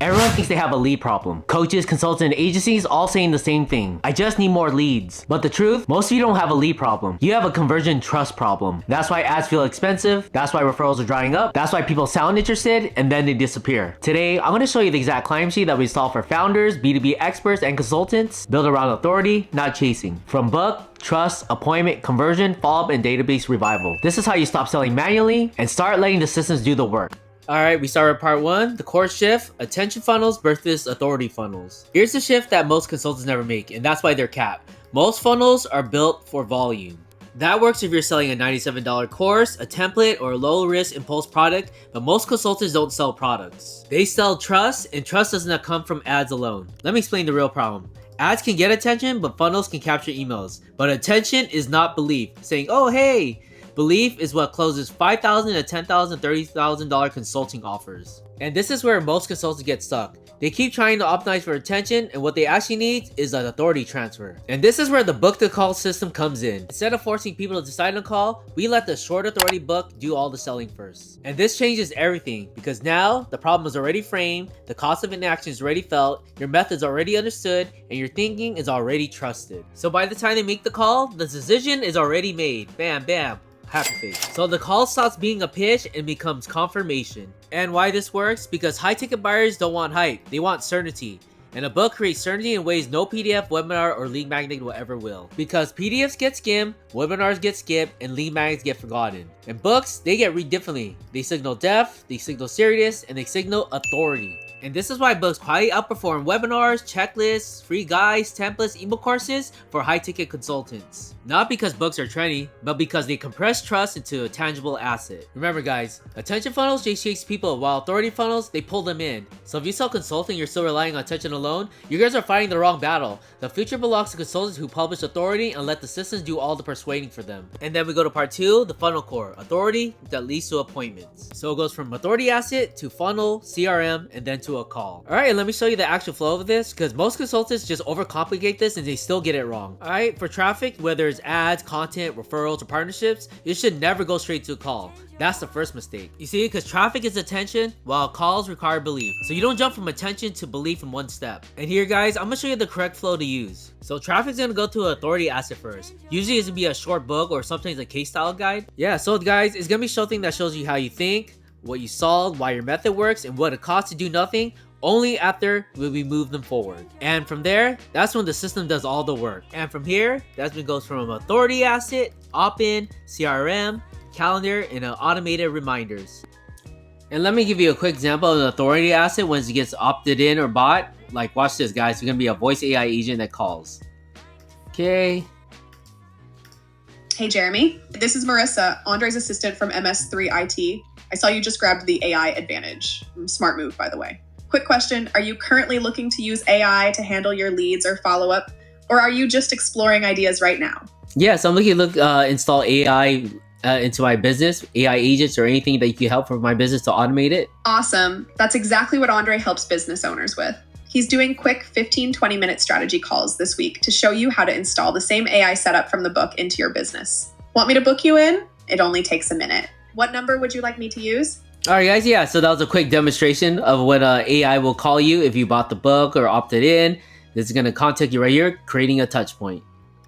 Everyone thinks they have a lead problem. Coaches, consultants, and agencies all saying the same thing. I just need more leads. But the truth, most of you don't have a lead problem. You have a conversion trust problem. That's why ads feel expensive. That's why referrals are drying up. That's why people sound interested and then they disappear. Today, I'm going to show you the exact client sheet that we solve for founders, B2B experts, and consultants built around authority, not chasing. From book, trust, appointment, conversion, follow-up, and database revival. This is how you stop selling manually and start letting the systems do the work. Alright, we start with part 1, the core shift, attention funnels versus authority funnels. Here's the shift that most consultants never make, and that's why they're capped. Most funnels are built for volume. That works if you're selling a $97 course, a template, or a low-risk impulse product, but most consultants don't sell products. They sell trust, and trust does not come from ads alone. Let me explain the real problem. Ads can get attention, but funnels can capture emails. But attention is not belief, saying, oh hey! Belief is what closes $5,000 to $10,000, $30,000 consulting offers. And this is where most consultants get stuck. They keep trying to optimize for attention, and what they actually need is an authority transfer. And this is where the book to call system comes in. Instead of forcing people to decide on call, we let the short authority book do all the selling first. And this changes everything, because now the problem is already framed, the cost of inaction is already felt, your method's already understood, and your thinking is already trusted. So by the time they make the call, the decision is already made. Bam, bam. Happy face. So the call stops being a pitch and becomes confirmation. And why this works? Because high ticket buyers don't want hype, they want certainty. And a book creates certainty in ways no PDF, webinar, or lead magnet will ever will. Because PDFs get skimmed, webinars get skipped, and lead magnets get forgotten. And books, they get read differently. They signal depth, they signal serious, and they signal authority. And this is why books quietly outperform webinars, checklists, free guides, templates, ebook courses for high-ticket consultants. Not because books are trendy, but because they compress trust into a tangible asset. Remember guys, attention funnels just chase people, while authority funnels, they pull them in. So if you sell consulting, you're still relying on attention alone, you guys are fighting the wrong battle. The future belongs to consultants who publish authority and let the systems do all the persuading for them. And then we go to part 2, the funnel core, authority that leads to appointments. So it goes from authority asset to funnel, CRM, and then to a call. Alright, let me show you the actual flow of this, because most consultants just overcomplicate this and they still get it wrong. Alright, for traffic, whether it's ads, content, referrals, or partnerships, you should never go straight to a call. That's the first mistake. You see, because traffic is attention, while calls require belief. So you don't jump from attention to belief in one step. And here guys, I'm gonna show you the correct flow to use. So traffic's gonna go to an authority asset first. Usually it's gonna be a short book or sometimes a case style guide. Yeah, so guys, it's gonna be something that shows you how you think, what you solve, why your method works, and what it costs to do nothing. Only after will we move them forward. And from there, that's when the system does all the work. And from here, that's when it goes from authority asset, opt-in, CRM, calendar, and automated reminders. And let me give you a quick example of an authority asset once it gets opted in or bought. Like watch this guys, it's gonna be a voice AI agent that calls. Okay. Hey Jeremy, this is Marissa, Andre's assistant from MS3 IT. I saw you just grabbed the AI Advantage. Smart move, by the way. Quick question, are you currently looking to use AI to handle your leads or follow-up, or are you just exploring ideas right now? Yes, I'm looking to install AI into my business, AI agents or anything that you can help for my business to automate it. Awesome. That's exactly what Andre helps business owners with. He's doing quick 15-20 minute strategy calls this week to show you how to install the same AI setup from the book into your business. Want me to book you in? It only takes a minute. What number would you like me to use? Alright guys, yeah, so that was a quick demonstration of what AI will call you if you bought the book or opted in. This is going to contact you right here, creating a touch point.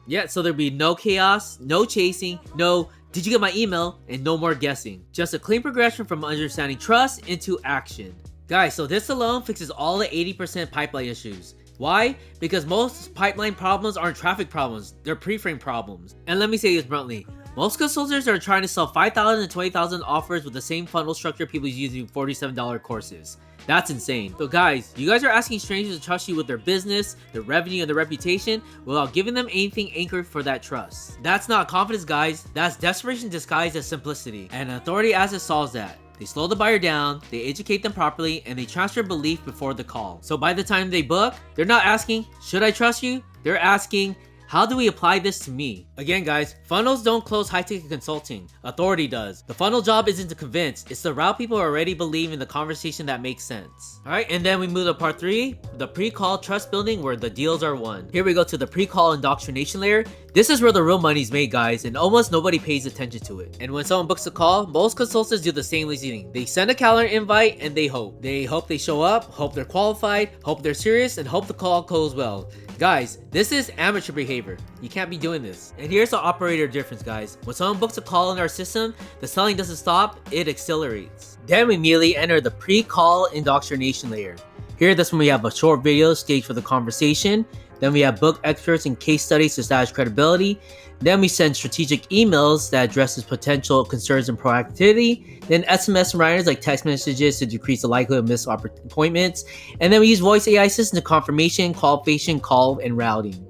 Yeah, so there'll be no chaos, no chasing, no did you get my email, and no more guessing. Just a clean progression from understanding trust into action. Guys, so this alone fixes all the 80% pipeline issues. Why? Because most pipeline problems aren't traffic problems, they're pre-frame problems. And let me say this bluntly, most consultants are trying to sell 5,000 and 20,000 offers with the same funnel structure people use using $47 courses. That's insane. So guys, you guys are asking strangers to trust you with their business, their revenue, and their reputation without giving them anything anchored for that trust. That's not confidence, guys. That's desperation disguised as simplicity. And authority asset solves that. They slow the buyer down, they educate them properly, and they transfer belief before the call. So by the time they book, they're not asking, should I trust you? They're asking, How do we apply this to me? Again guys, funnels don't close high-ticket consulting. Authority does. The funnel job isn't to convince, it's to route people who already believe in the conversation that makes sense. Alright, and then we move to part 3, the pre-call trust building where the deals are won. Here we go to the pre-call indoctrination layer. This is where the real money's made guys, and almost nobody pays attention to it. And when someone books a call, most consultants do the same lazy thing. They send a calendar invite and they hope. They hope they show up, hope they're qualified, hope they're serious, and hope the call goes well. Guys, this is amateur behavior. You can't be doing this. And here's the operator difference, guys. When someone books a call in our system, the selling doesn't stop, it accelerates. Then we immediately enter the pre-call indoctrination layer. Here, that's when we have a short video staged for the conversation. Then we have book experts and case studies to establish credibility. Then we send strategic emails that addresses potential concerns and proactivity. Then SMS reminders like text messages to decrease the likelihood of missed appointments. And then we use voice AI systems to confirmation, qualification, call, and routing.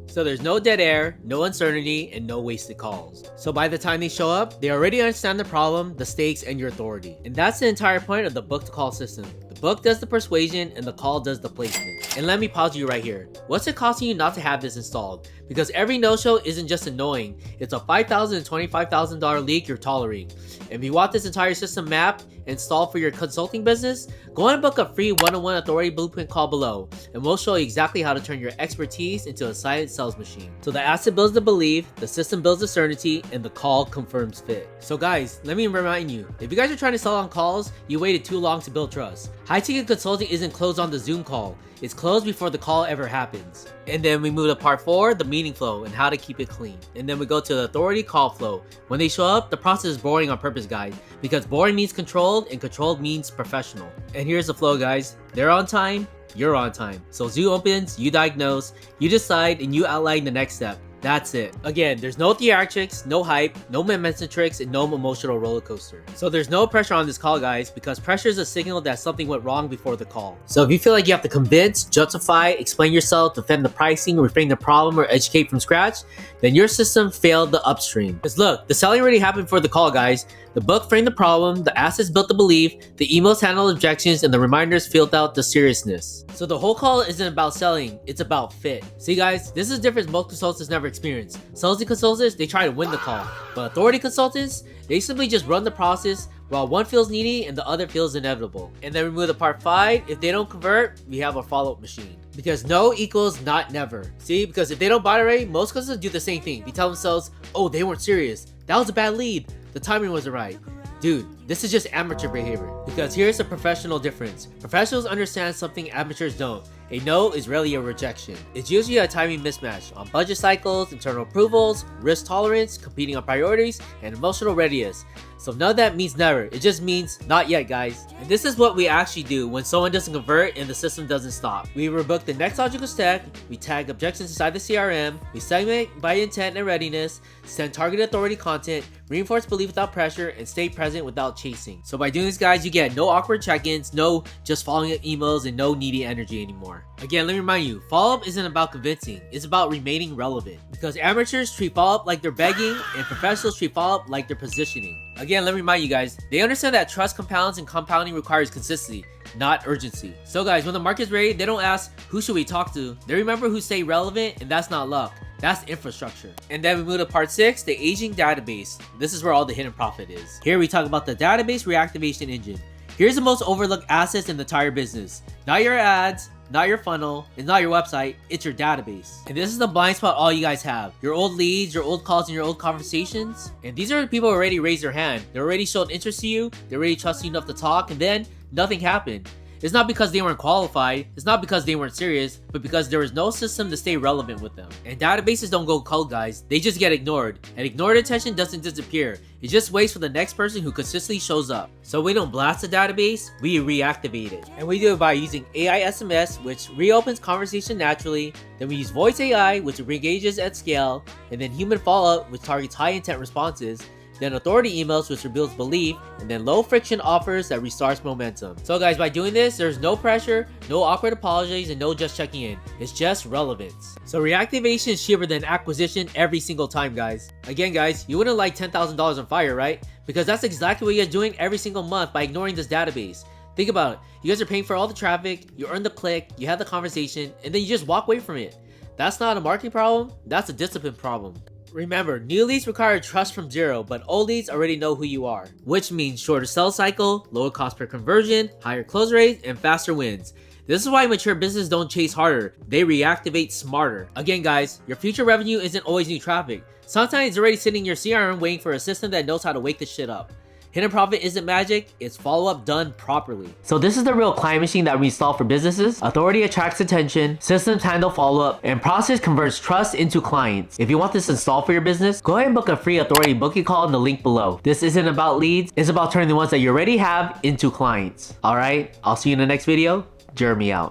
So there's no dead air, no uncertainty, and no wasted calls. So by the time they show up, they already understand the problem, the stakes, and your authority. And that's the entire point of the book to call system. The book does the persuasion and the call does the placement. And let me pause you right here. What's it costing you not to have this installed? Because every no-show isn't just annoying, it's a $5,000 to $25,000 leak you're tolerating. And if you want this entire system mapped, installed for your consulting business, go and book a free one-on-one authority blueprint call below, and we'll show you exactly how to turn your expertise into a silent sales machine. So the asset builds the belief, the system builds the certainty, and the call confirms fit. So guys, let me remind you, if you guys are trying to sell on calls, you waited too long to build trust. High-ticket consulting isn't closed on the Zoom call, it's closed before the call ever happens. And then we move to part 4, the meeting flow and how to keep it clean. And then we go to the authority call flow. When they show up, the process is boring on purpose, guys, because boring means controlled and controlled means professional. And here's the flow, guys. They're on time, you're on time. So Zoom opens, you diagnose, you decide, and you outline the next step. That's it. Again, there's no theatrics, no hype, no momentum tricks, and no emotional roller coaster. So there's no pressure on this call, guys, because pressure is a signal that something went wrong before the call. So if you feel like you have to convince, justify, explain yourself, defend the pricing, reframe the problem, or educate from scratch, then your system failed the upstream. Because look, the selling already happened for the call, guys. The book framed the problem, the assets built the belief, the emails handled objections, and the reminders filled out the seriousness. So the whole call isn't about selling, it's about fit. See guys, this is a difference most consultants never experience. Salesy consultants, they try to win the call. But authority consultants, they simply just run the process while one feels needy and the other feels inevitable. And then we move to part 5. If they don't convert, we have a follow-up machine. Because no equals not never. See, because if they don't buy already, most consultants do the same thing. They tell themselves, oh, they weren't serious. That was a bad lead. The timing wasn't right. Dude, this is just amateur behavior. Because here's the professional difference. Professionals understand something amateurs don't. A no is rarely a rejection. It's usually a timing mismatch on budget cycles, internal approvals, risk tolerance, competing on priorities, and emotional readiness. So none of that means never. It just means not yet, guys. And this is what we actually do when someone doesn't convert and the system doesn't stop. We rebook the next logical step, we tag objections inside the CRM, we segment by intent and readiness, send targeted authority content, reinforce belief without pressure, and stay present without chasing. So by doing this, guys, you get no awkward check-ins, no just following up emails, and no needy energy anymore. Again, let me remind you, follow-up isn't about convincing, it's about remaining relevant. Because amateurs treat follow-up like they're begging, and professionals treat follow-up like they're positioning. Again, let me remind you guys, they understand that trust compounds and compounding requires consistency, not urgency. So guys, when the market's ready, they don't ask, who should we talk to? They remember who stay relevant, and that's not luck. That's infrastructure. And then we move to part 6, the aging database. This is where all the hidden profit is. Here we talk about the database reactivation engine. Here's the most overlooked assets in the entire business. Not your ads, not your funnel, it's not your website, it's your database. And this is the blind spot all you guys have. Your old leads, your old calls, and your old conversations. And these are the people who already raised their hand. They already showed interest to you, they already trust you enough to talk, and then nothing happened. It's not because they weren't qualified, it's not because they weren't serious, but because there was no system to stay relevant with them. And databases don't go cold, guys, they just get ignored. And ignored attention doesn't disappear, it just waits for the next person who consistently shows up. So we don't blast the database, we reactivate it. And we do it by using AI SMS, which reopens conversation naturally. Then we use voice AI, which re-engages at scale. And then human follow-up, which targets high intent responses. Then authority emails, which rebuilds belief, and then low friction offers that restarts momentum. So guys, by doing this, there's no pressure, no awkward apologies, and no just checking in. It's just relevance. So reactivation is cheaper than acquisition every single time, guys. Again, guys, you wouldn't light $10,000 on fire, right? Because that's exactly what you guys are doing every single month by ignoring this database. Think about it. You guys are paying for all the traffic, you earn the click, you have the conversation, and then you just walk away from it. That's not a marketing problem, that's a discipline problem. Remember, new leads require trust from zero, but old leads already know who you are, which means shorter sales cycle, lower cost per conversion, higher close rates, and faster wins. This is why mature businesses don't chase harder, they reactivate smarter. Again guys, your future revenue isn't always new traffic. Sometimes it's already sitting in your CRM waiting for a system that knows how to wake this shit up. Hidden profit isn't magic, it's follow-up done properly. So this is the real client machine that we install for businesses. Authority attracts attention, systems handle follow-up, and process converts trust into clients. If you want this installed for your business, go ahead and book a free authority booking call in the link below. This isn't about leads, it's about turning the ones that you already have into clients. Alright, I'll see you in the next video. Jeremy out.